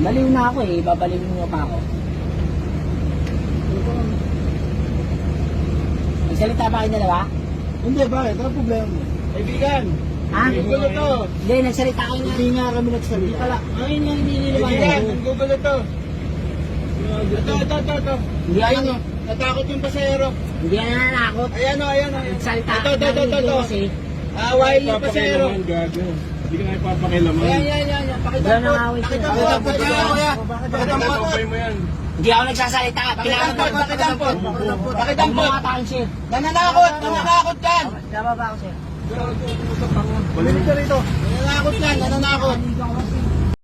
Baliw na ako eh. Babaliwin mo pa ako. Nagsalita ba kayo dalawa? Hindi, bakit? Ano problema mo? Kaibigan! Ha? Gugulo to! Hindi, nagsalita kayo na. Hindi nga kami nagsalita. Hindi pala. Ayun nga hindi Kaibigan! niliwanag. Gugulo to! Ito. Hindi Ayun ako. o, natakot yung pasahero. Hindi ka nananakot. Ayan o. Nagsalita Ito. kasi. Awayin yung pasahero. Hindi ka nga ipapakilaman. Ayan. Wala Pakitan nang po. awit yun. Pakitan po. Kuya. Pakitan po. Tatapay mo yan. Hindi ako nagsasalita. Pakitan po. Pakitan po. Huwag mo katakin, sir. Nananakot kan. Tama ba ako, sir? Balik ka rito. Nananakot yan. Hindi ako